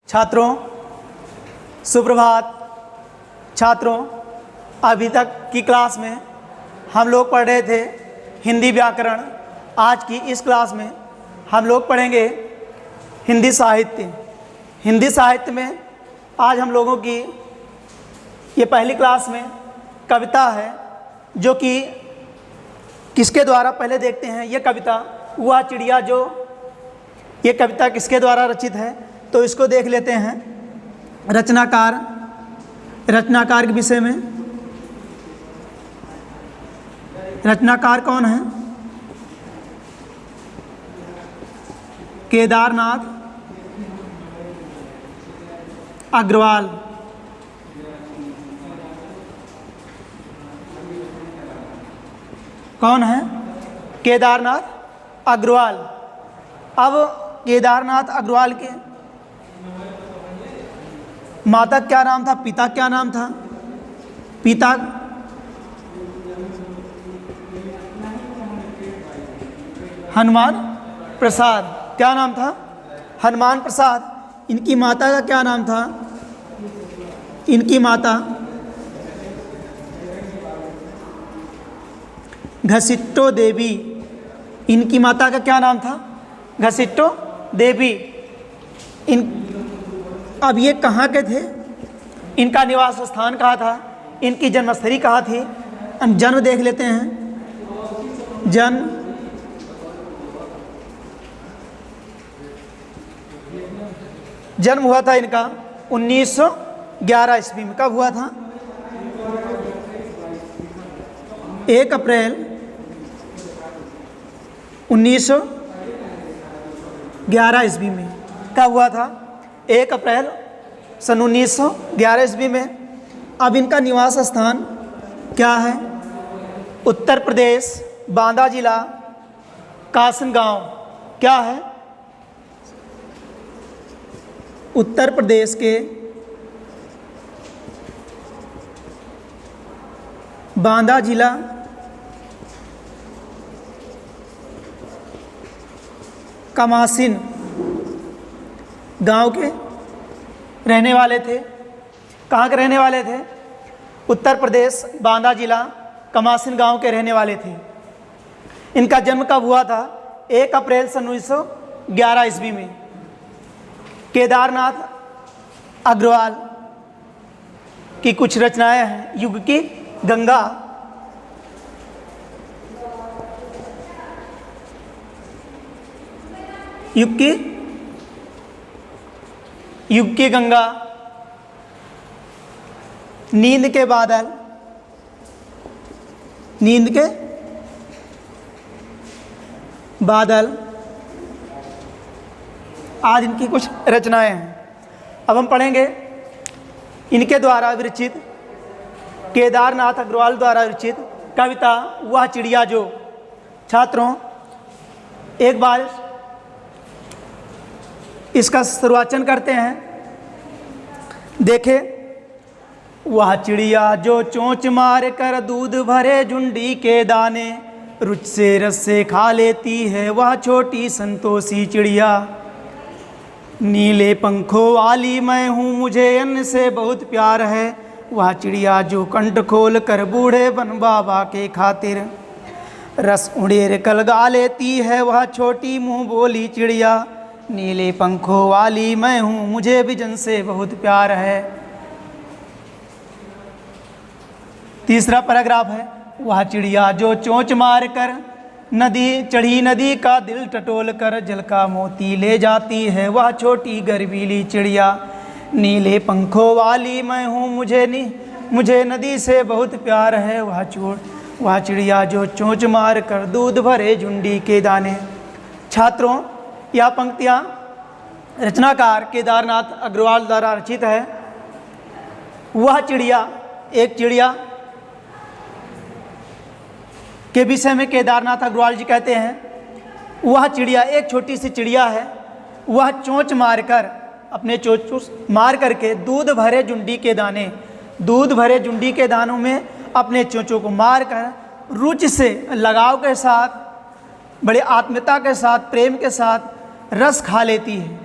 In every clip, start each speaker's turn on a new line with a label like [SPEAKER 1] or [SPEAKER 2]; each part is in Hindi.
[SPEAKER 1] छात्रों सुप्रभात। छात्रों, अभी तक की क्लास में हम लोग पढ़ रहे थे हिंदी व्याकरण। आज की इस क्लास में हम लोग पढ़ेंगे हिंदी साहित्य। हिंदी साहित्य में आज हम लोगों की ये पहली क्लास में कविता है, जो कि किसके द्वारा, पहले देखते हैं ये कविता हुआ चिड़िया जो, ये कविता किसके द्वारा रचित है तो इसको देख लेते हैं। रचनाकार के विषय में, रचनाकार कौन है? केदारनाथ अग्रवाल। कौन है? केदारनाथ अग्रवाल। अब केदारनाथ अग्रवाल के माता क्या नाम था, पिता क्या नाम था? पिता हनुमान प्रसाद। क्या नाम था? हनुमान प्रसाद। इनकी माता का क्या नाम था? इनकी माता घसीटो देवी। इनकी माता का क्या नाम था? घसीटो देवी। अब ये कहाँ के थे? इनका निवास स्थान कहाँ था? इनकी जन्मस्थली कहाँ थी? हम जन्म देख लेते हैं। जन्म हुआ था इनका 1911 ईस्वी में। कब हुआ था? 1 अप्रैल 1911 ईस्वी में। कब हुआ था? 1 अप्रैल सन 1911 ईस्वी में। अब इनका निवास स्थान क्या है? उत्तर प्रदेश, बांदा जिला, कासन गांव। क्या है? उत्तर प्रदेश के बांदा जिला कमासिन गांव के रहने वाले थे। कहाँ के रहने वाले थे? उत्तर प्रदेश, बांदा जिला, कमासिन गांव के रहने वाले थे। इनका जन्म कब हुआ था? 1 अप्रैल सन 1911 ईस्वी में। केदारनाथ अग्रवाल की कुछ रचनाएं हैं। युग की गंगा, युग की गंगा, नींद के बादल, नींद के बादल, आज इनकी कुछ रचनाएं हैं। अब हम पढ़ेंगे इनके द्वारा विरचित, केदारनाथ अग्रवाल द्वारा विरचित कविता वह चिड़िया जो। छात्रों, एक बार इसका शुरुआचन करते हैं। देखें, वह चिड़िया जो चोंच मार कर दूध भरे झुंडी के दाने रुच से रस से खा लेती है, वह छोटी संतोषी चिड़िया। नीले पंखों वाली मैं हूँ, मुझे अन्न से बहुत प्यार है, वह चिड़िया जो कंठ खोल कर बूढ़े बन बाबा के खातिर रस उड़ेर कलगा लेती है, वह छोटी मुँह बोली चिड़िया। नीले पंखों वाली मैं हूँ, मुझे भी जन से बहुत प्यार है। तीसरा पैराग्राफ है, वह चिड़िया जो चोंच मार कर नदी चढ़ी, नदी का दिल टटोल कर जल का मोती ले जाती है, वह छोटी गर्वीली चिड़िया। नीले पंखों वाली मैं हूँ, मुझे नदी से बहुत प्यार है, वह चिड़िया जो चोंच मार कर दूध भरे झुंडी के दाने। छात्रों, यह पंक्तियाँ रचनाकार केदारनाथ अग्रवाल द्वारा रचित है। वह चिड़िया, एक चिड़िया के विषय में केदारनाथ अग्रवाल जी कहते हैं, वह चिड़िया एक छोटी सी चिड़िया है, वह चोंच मारकर, अपने चोंच मार करके दूध भरे झुंडी के दाने, दूध भरे झुंडी के दानों में अपने चोंचों को मारकर रुचि से, लगाव के साथ, बड़े आत्मीयता के साथ, प्रेम के साथ रस खा लेती है।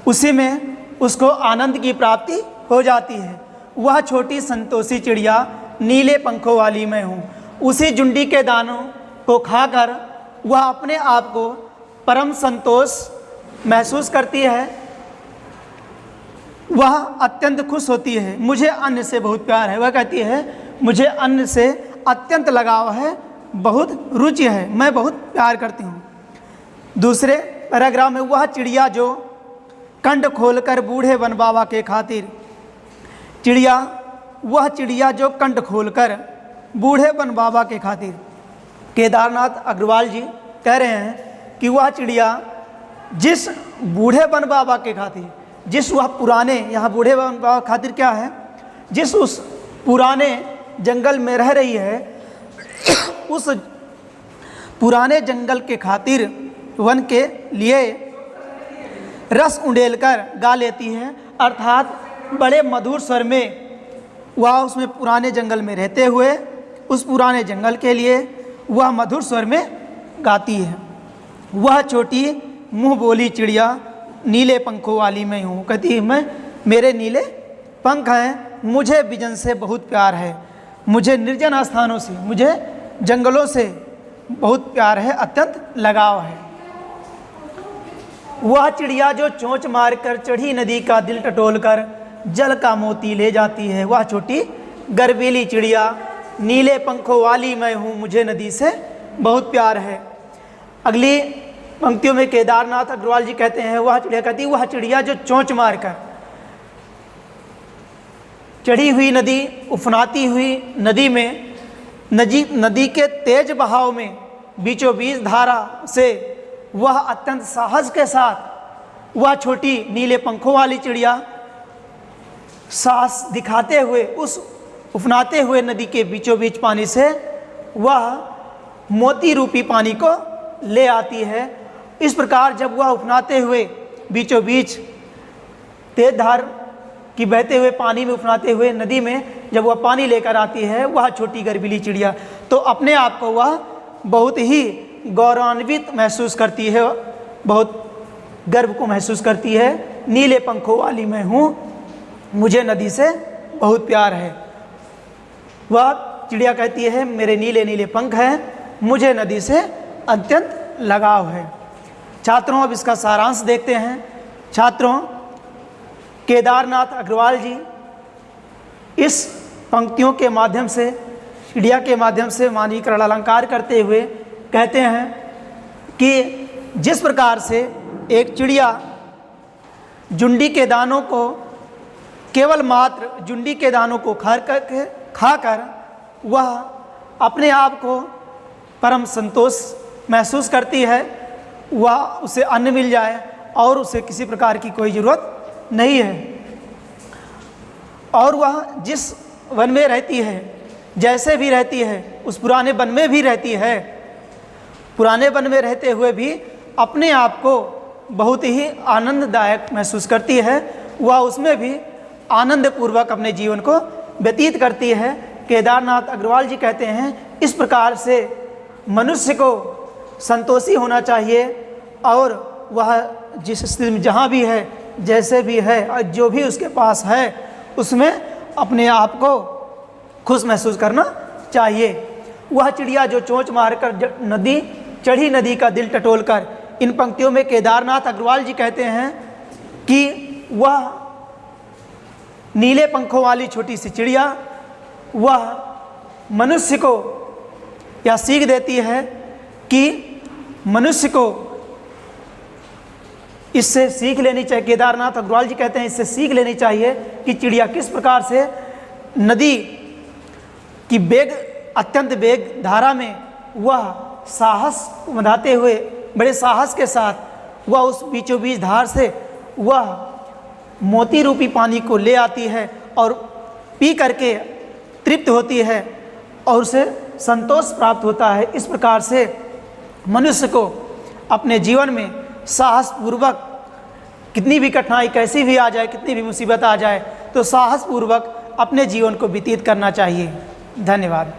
[SPEAKER 1] उसी में उसको आनंद की प्राप्ति हो जाती है। वह छोटी संतोषी चिड़िया नीले पंखों वाली मैं हूँ। उसी जुंडी के दानों को खाकर वह अपने आप को परम संतोष महसूस करती है। वह अत्यंत खुश होती है। मुझे अन्न से बहुत प्यार है। वह कहती है मुझे अन्न से अत्यंत लगाव है, बहुत रुचि है, मैं बहुत प्यार करती हूँ। दूसरे पैराग्राफ में वह चिड़िया जो कंठ खोलकर बूढ़े वन बाबा के खातिर, वह चिड़िया जो कंठ खोलकर बूढ़े वन बाबा के खातिर। केदारनाथ अग्रवाल जी कह रहे हैं कि वह चिड़िया जिस बूढ़े वन बाबा के खातिर, जिस वह पुराने, यहाँ बूढ़े वन बाबा खातिर क्या है, जिस उस पुराने जंगल में रह रही है, उस पुराने जंगल के खातिर, वन के लिए रस उंडेलकर गा लेती है। अर्थात बड़े मधुर स्वर में वह उसमें पुराने जंगल में रहते हुए उस पुराने जंगल के लिए वह मधुर स्वर में गाती है। वह छोटी मुँह बोली चिड़िया नीले पंखों वाली मैं हूँ। कहती है मैं, मेरे नीले पंख हैं, मुझे विजन से बहुत प्यार है, मुझे निर्जन स्थानों से, मुझे जंगलों से बहुत प्यार है, अत्यंत लगाव है। वह चिड़िया जो चोंच मारकर चढ़ी नदी का दिल टटोलकर जल का मोती ले जाती है। वह छोटी गर्वीली चिड़िया नीले पंखों वाली मैं हूँ, मुझे नदी से बहुत प्यार है। अगली पंक्तियों में केदारनाथ अग्रवाल जी कहते हैं, वह चिड़िया कहती है वह चिड़िया जो चोंच मारकर चढ़ी हुई नदी, उफनाती हुई नदी में, नदी के तेज बहाव में बीचों बीच धारा से वह अत्यंत साहस के साथ, वह छोटी नीले पंखों वाली चिड़िया साहस दिखाते हुए उस उफनाते हुए नदी के बीचों बीच पानी से वह मोती रूपी पानी को ले आती है। इस प्रकार जब वह उफनाते हुए बीचों बीच तेज धार की बहते हुए पानी में, उफनाते हुए नदी में जब वह पानी लेकर आती है, वह छोटी गर्वीली चिड़िया तो अपने आप को वह बहुत ही गौरवान्वित महसूस करती है, बहुत गर्व को महसूस करती है। नीले पंखों वाली मैं हूँ, मुझे नदी से बहुत प्यार है। वह चिड़िया कहती है मेरे नीले नीले पंख हैं, मुझे नदी से अत्यंत लगाव है। छात्रों, अब इसका सारांश देखते हैं। छात्रों, केदारनाथ अग्रवाल जी इस पंक्तियों के माध्यम से, चिड़िया के माध्यम से मानवीकरण अलंकार करते हुए कहते हैं कि जिस प्रकार से एक चिड़िया जुंडी के दानों को, केवल मात्र जुंडी के दानों को खाकर वह अपने आप को परम संतोष महसूस करती है, वह उसे अन्न मिल जाए और उसे किसी प्रकार की कोई ज़रूरत नहीं है, और वह जिस वन में रहती है, जैसे भी रहती है, उस पुराने वन में भी रहती है, पुराने वन में रहते हुए भी अपने आप को बहुत ही आनंददायक महसूस करती है, वह उसमें भी आनंदपूर्वक अपने जीवन को व्यतीत करती है। केदारनाथ अग्रवाल जी कहते हैं इस प्रकार से मनुष्य को संतोषी होना चाहिए और वह जिस स्थिति में जहाँ भी है, जैसे भी है और जो भी उसके पास है, उसमें अपने आप को खुश महसूस करना चाहिए। वह चिड़िया जो चोंच मारकर चढ़ी नदी का दिल टटोलकर, इन पंक्तियों में केदारनाथ अग्रवाल जी कहते हैं कि वह नीले पंखों वाली छोटी सी चिड़िया वह मनुष्य को यह सीख देती है कि मनुष्य को इससे सीख लेनी चाहिए। केदारनाथ अग्रवाल जी कहते हैं इससे सीख लेनी चाहिए कि चिड़िया किस प्रकार से नदी की अत्यंत वेग धारा में वह साहस बढ़ाते हुए, बड़े साहस के साथ वह उस बीचों बीच धार से वह मोती रूपी पानी को ले आती है और पी करके तृप्त होती है और उसे संतोष प्राप्त होता है। इस प्रकार से मनुष्य को अपने जीवन में साहसपूर्वक, कितनी भी कठिनाई कैसी भी आ जाए, कितनी भी मुसीबत आ जाए, तो साहसपूर्वक अपने जीवन को व्यतीत करना चाहिए। धन्यवाद।